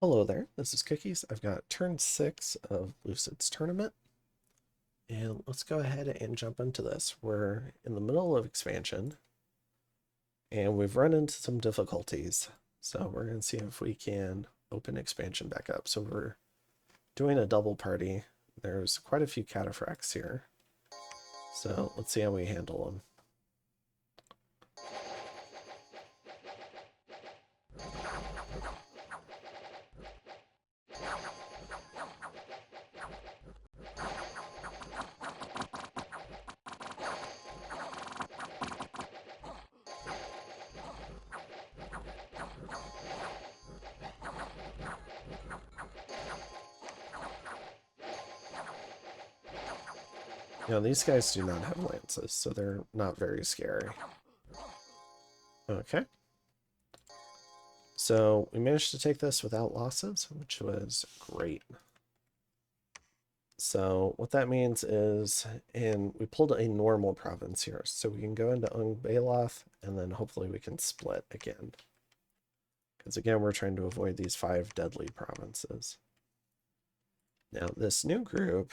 Hello there, this is Cookies. I've got turn 6 of Lucid's tournament, and let's go ahead and jump into this. We're in the middle of expansion, and we've run into some difficulties. So we're going to see if we can open expansion back up. So we're doing a double party. There's quite a few cataphracts here. So let's see how we handle them. You know, these guys do not have lances, so they're not very scary. Okay. So we managed to take this without losses, which was great. So what that means is, and we pulled a normal province here, so we can go into Ung-Bailoth, and then hopefully we can split again. Because again, we're trying to avoid these 5 deadly provinces. Now, this new group,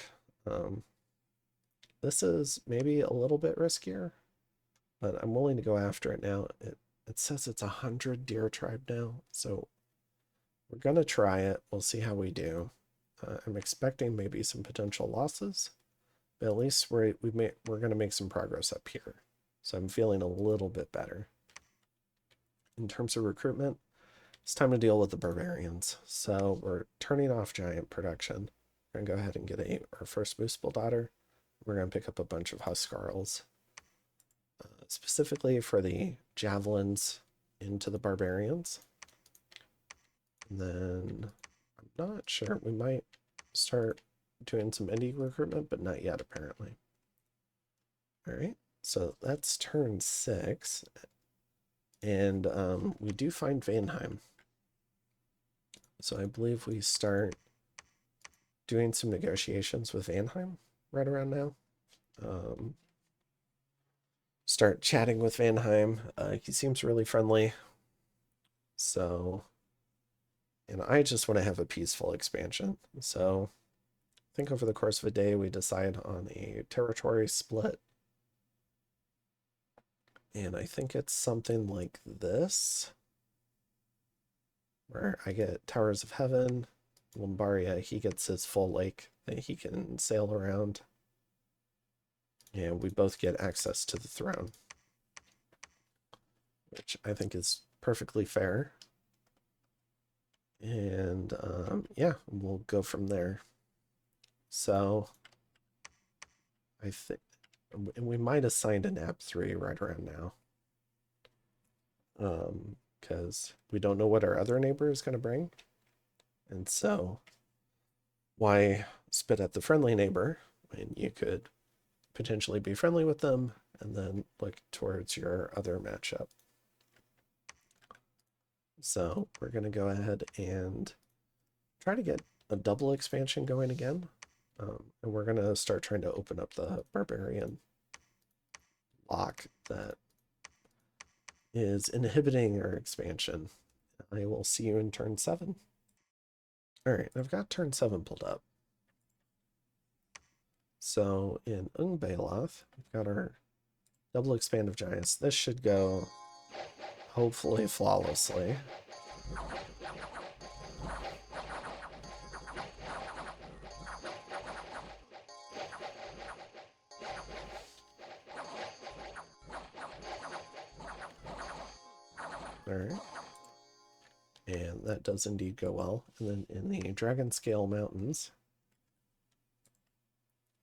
this is maybe a little bit riskier, but I'm willing to go after it now. It says it's 100 deer tribe now, so we're going to try it. We'll see how we do. I'm expecting maybe some potential losses, but at least we're going to make some progress up here. So I'm feeling a little bit better. In terms of recruitment, it's time to deal with the barbarians. So we're turning off giant production. We're going to go ahead and get our first Muspel daughter. We're going to pick up a bunch of Huskarls, specifically for the javelins into the barbarians. And then I'm not sure, we might start doing some indie recruitment, but not yet apparently. All right, so that's turn 6, and we do find Vanheim. So I believe we start doing some negotiations with Vanheim right around now. Start chatting with Vanheim. He seems really friendly. So, and I just want to have a peaceful expansion. So I think over the course of a day, we decide on a territory split. And I think it's something like this, where I get Towers of Heaven. Lombaria, he gets his full lake that he can sail around. And we both get access to the throne, which I think is perfectly fair. And yeah, we'll go from there. So I think we might have signed an app 3 right around now. Because we don't know what our other neighbor is going to bring. And so why spit at the friendly neighbor when you could potentially be friendly with them and then look towards your other matchup? So we're going to go ahead and try to get a double expansion going again. And we're going to start trying to open up the barbarian lock that is inhibiting our expansion. I will see you in turn 7. All right, I've got turn 7 pulled up. So in Ung-Bailoth, we've got our double expand of giants. This should go hopefully flawlessly. All right. And that does indeed go well. And then in the Dragon Scale Mountains,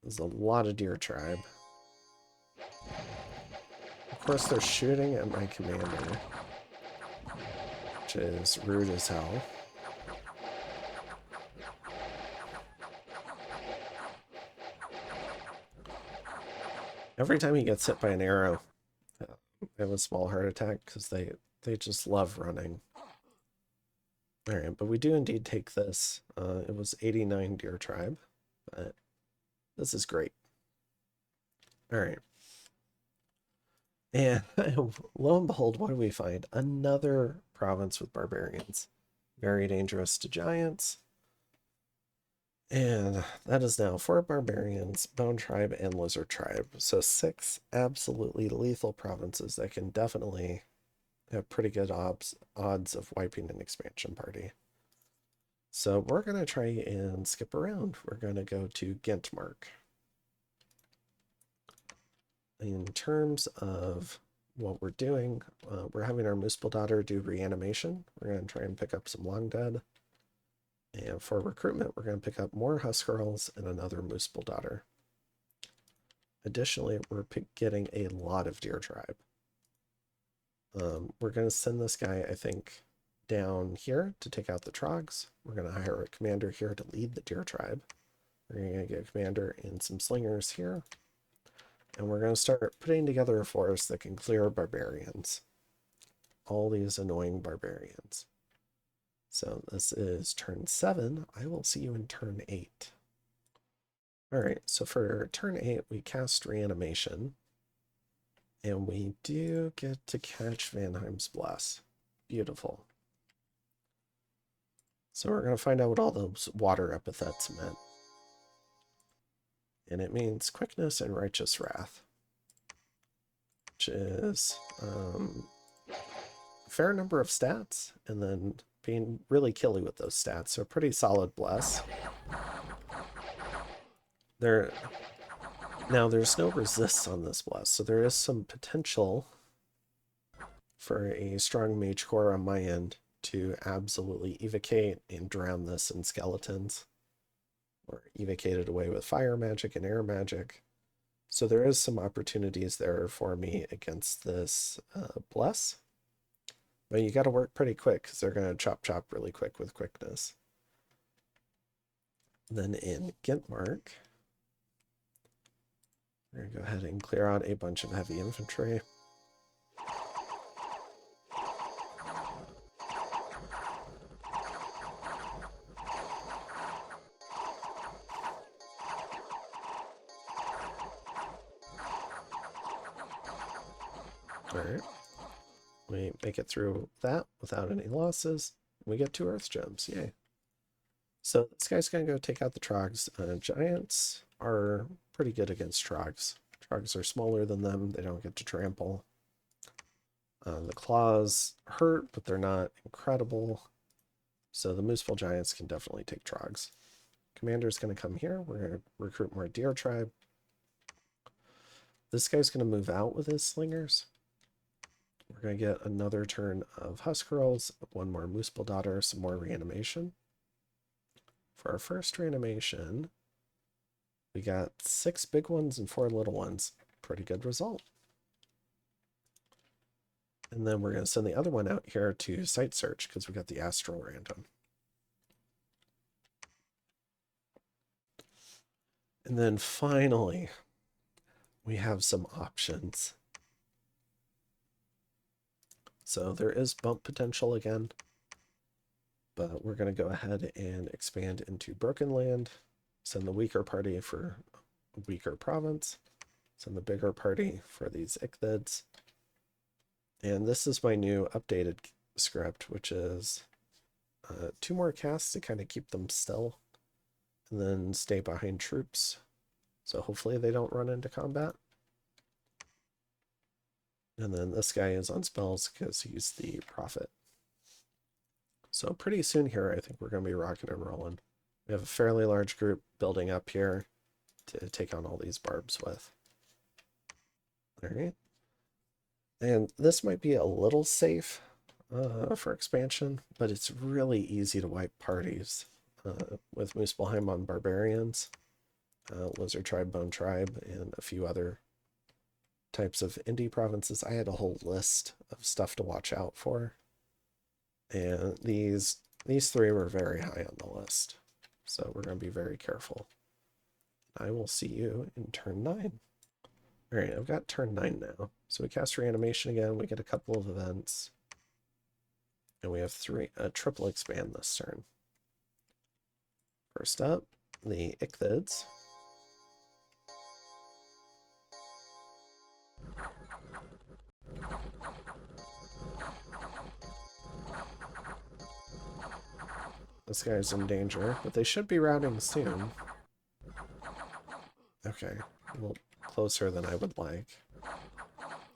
there's a lot of deer tribe. Of course, they're shooting at my commander, which is rude as hell. Every time he gets hit by an arrow, I have a small heart attack because they just love running. All right, but we do indeed take this. It was 89 deer tribe, but this is great. All right. And lo and behold, what do we find? Another province with barbarians. Very dangerous to giants. And that is now 4 barbarians, bone tribe, and lizard tribe. So 6 absolutely lethal provinces that can definitely have pretty good odds of wiping an expansion party. So we're going to try and skip around. We're going to go to Gentmark. In terms of what we're doing, we're having our Muspelheim do reanimation. We're going to try and pick up some long dead. And for recruitment, we're going to pick up more Huskarls and another Muspelheim. Additionally, we're getting a lot of Deer Tribe. We're going to send this guy, I think, down here to take out the Trogs. We're going to hire a commander here to lead the Deer Tribe. We're going to get a commander and some slingers here. And we're going to start putting together a force that can clear barbarians. All these annoying barbarians. So this is turn 7. I will see you in turn 8. Alright, so for turn 8, we cast Reanimation. And we do get to catch Vanheim's Bless. Beautiful. So we're going to find out what all those water epithets meant. And it means quickness and righteous wrath, which is a fair number of stats, and then being really killy with those stats. So pretty solid bless. Now there's no resists on this bless, so there is some potential for a strong mage core on my end to absolutely evocate and drown this in skeletons, or evocate it away with fire magic and air magic. So there is some opportunities there for me against this bless. But you got to work pretty quick because they're going to chop really quick with quickness. Then in Gentmark, we're going to go ahead and clear out a bunch of heavy infantry. Alright. We make it through that without any losses. We get 2 Earth Gems. Yay. So this guy's going to go take out the Trogs. Giants are pretty good against Trogs. Trogs are smaller than them. They don't get to trample. The claws hurt, but they're not incredible. So the Mooseful Giants can definitely take Trogs. Commander's going to come here. We're going to recruit more Deer Tribe. This guy's going to move out with his slingers. We're going to get another turn of Huskarls, 1 more Muspelheim, some more reanimation. For our first reanimation, we got 6 big ones and 4 little ones. Pretty good result. And then we're going to send the other one out here to site search because we got the Astral random. And then finally, we have some options. So there is bump potential again, but we're going to go ahead and expand into Broken Land, send the weaker party for a weaker province, send the bigger party for these Ichthids. And this is my new updated script, which is 2 more casts to kind of keep them still, and then stay behind troops. So hopefully they don't run into combat. And then this guy is on spells because he's the prophet. So pretty soon here, I think we're going to be rocking and rolling. We have a fairly large group building up here to take on all these barbs with. All right. And this might be a little safe for expansion, but it's really easy to wipe parties with Muspelheim on Barbarians, Lizard Tribe, Bone Tribe, and a few other types of indie provinces. I had a whole list of stuff to watch out for, and these 3 were very high on the list, so we're going to be very careful. I will see you in turn 9. All right, I've got turn 9 now. So we cast Reanimation again, we get a couple of events, and we have a triple expand this turn. First up, the Ichthids. this guy's in danger, but they should be routing soon. Okay, a little closer than I would like.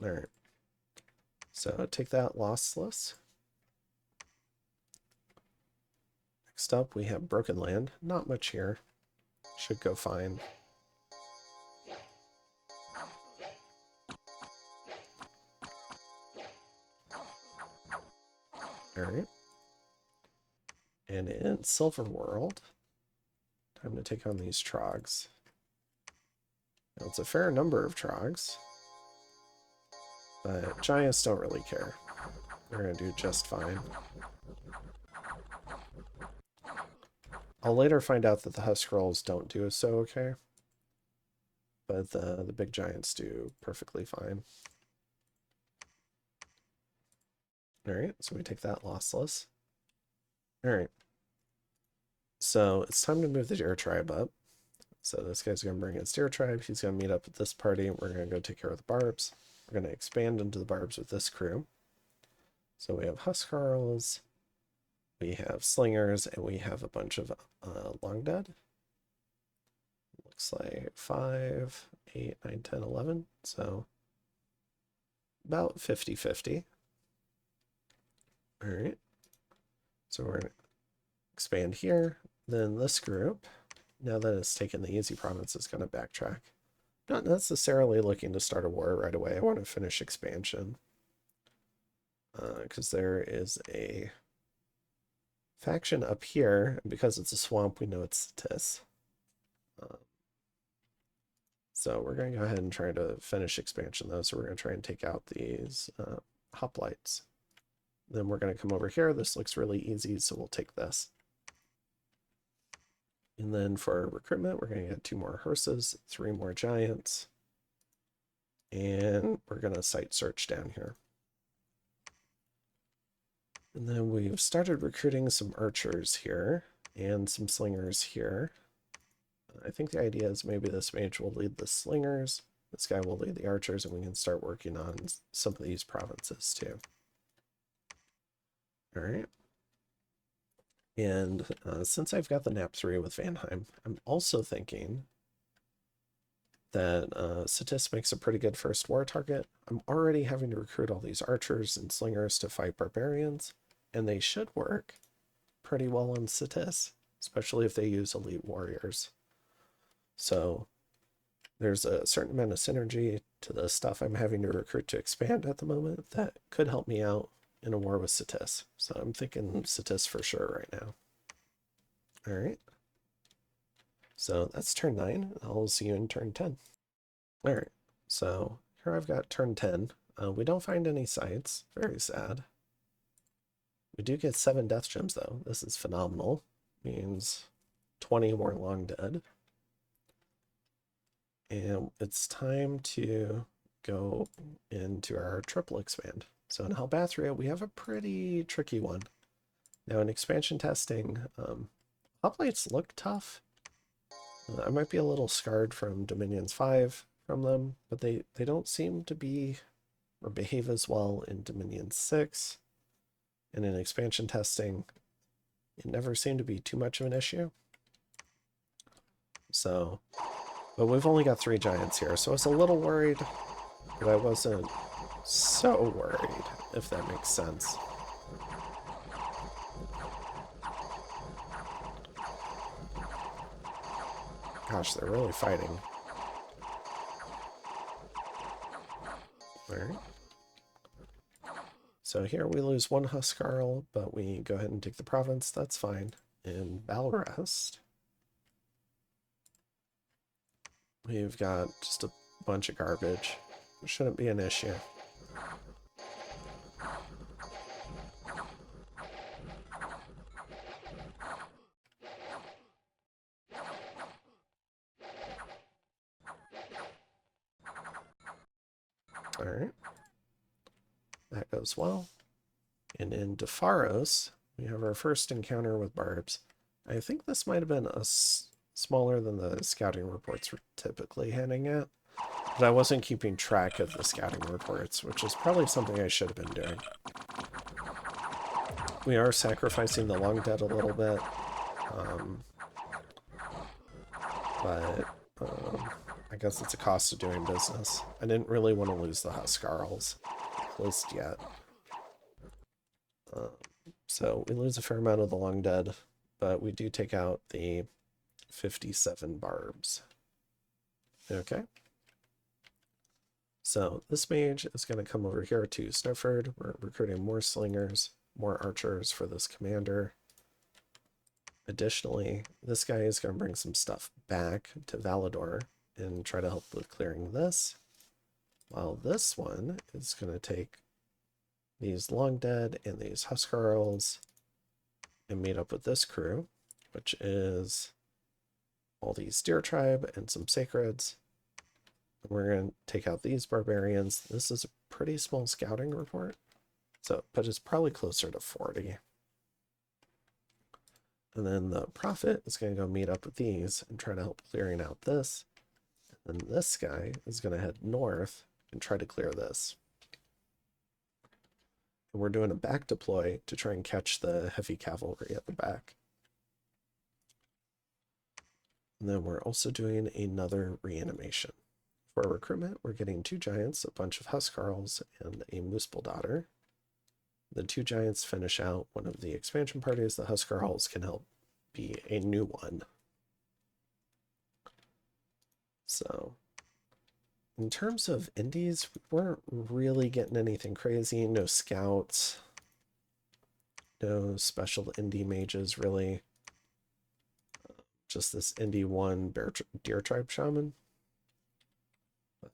Alright. So take that lossless. Next up, we have Broken Land. Not much here. Should go fine. Alright. And in Silver World, time to take on these trogs. Now, it's a fair number of trogs, but giants don't really care. They're going to do just fine. I'll later find out that the husk rolls don't do so okay, but the big giants do perfectly fine. Alright, so we take that lossless. Alright. So it's time to move the deer tribe up. So this guy's going to bring his deer tribe. He's going to meet up with this party. We're going to go take care of the barbs. We're going to expand into the barbs with this crew. So we have huskarls, we have slingers, and we have a bunch of long dead. Looks like 5, 8, 9, 10, 11. So about 50-50. All right. So we're going to expand here. Then this group, now that it's taken the easy province, is going to backtrack. Not necessarily looking to start a war right away. I want to finish expansion. Because there is a faction up here, and because it's a swamp, we know it's Tis. So we're going to go ahead and try to finish expansion, though. So we're going to try and take out these hoplites. Then we're going to come over here. This looks really easy, so we'll take this. And then for recruitment, we're going to get 2 more hearses, 3 more giants, and we're going to site search down here. And then we've started recruiting some archers here and some slingers here. I think the idea is maybe this mage will lead the slingers, this guy will lead the archers, and we can start working on some of these provinces too. All right. And since I've got the nap 3 with Vanheim, I'm also thinking that Citis makes a pretty good first war target. I'm already having to recruit all these archers and slingers to fight barbarians, and they should work pretty well on Citis, especially if they use elite warriors. So there's a certain amount of synergy to the stuff I'm having to recruit to expand at the moment that could help me out in a war with Citis. So I'm thinking Citis for sure right now. All right. So that's turn 9. I'll see you in turn 10. All right. So here I've got turn 10. We don't find any sites. Very sad. We do get 7 death gems, though. This is phenomenal. Means 20 more long dead. And it's time to go into our triple expand. So in Halbathria, we have a pretty tricky one. Now in expansion testing, hoplites look tough. I might be a little scarred from Dominions 5 from them, but they don't seem to be or behave as well in Dominion 6. And in expansion testing, it never seemed to be too much of an issue. So, but we've only got 3 giants here, so I was a little worried, but I wasn't so worried, if that makes sense. Gosh, they're really fighting. Alright. So here we lose 1 Huskarl, but we go ahead and take the province. That's fine. In Balrest, we've got just a bunch of garbage. It shouldn't be an issue. All right. That goes well. And in Defaros, we have our first encounter with barbs. I think this might have been smaller than the scouting reports we're typically handing out, but I wasn't keeping track of the scouting reports, which is probably something I should have been doing. We are sacrificing the long dead a little bit, Um, but I guess it's a cost of doing business. I didn't really want to lose the Huskarls just yet. Um, so we lose a fair amount of the Long Dead, but we do take out the 57 barbs. Okay. So this mage is going to come over here to Snowford. We're recruiting more slingers, more archers for this commander. Additionally, this guy is going to bring some stuff back to Valador and try to help with clearing this. While this one is going to take these Long Dead and these Huskarls and meet up with this crew, which is all these Deer Tribe and some Sacreds. We're going to take out these Barbarians. This is a pretty small scouting report, but it's probably closer to 40. And then the Prophet is going to go meet up with these and try to help clearing out this. And then this guy is going to head north and try to clear this. And we're doing a back deploy to try and catch the heavy cavalry at the back. And then we're also doing another reanimation. For recruitment, we're getting 2 giants, a bunch of Huskarls, and a Muspelheim. The 2 giants finish out one of the expansion parties. The Huskarls can help be a new one. So, in terms of indies, we weren't really getting anything crazy. No scouts, no special indie mages, really. Just this indie 1 Deer Tribe Shaman. But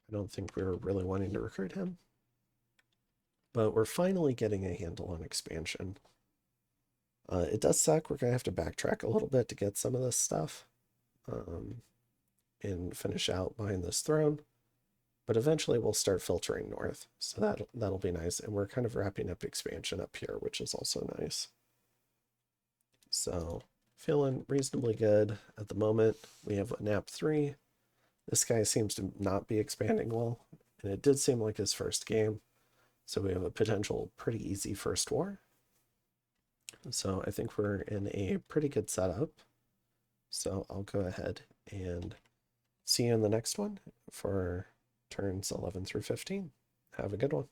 I don't think we were really wanting to recruit him. But we're finally getting a handle on expansion. It does suck. We're going to have to backtrack a little bit to get some of this stuff and finish out behind this throne. But eventually we'll start filtering north. So that'll be nice. And we're kind of wrapping up expansion up here, which is also nice. So feeling reasonably good at the moment. We have a nap 3. This guy seems to not be expanding well. And it did seem like his first game. So we have a potential pretty easy first war. So I think we're in a pretty good setup. So I'll go ahead and see you in the next one for turns 11 through 15. Have a good one.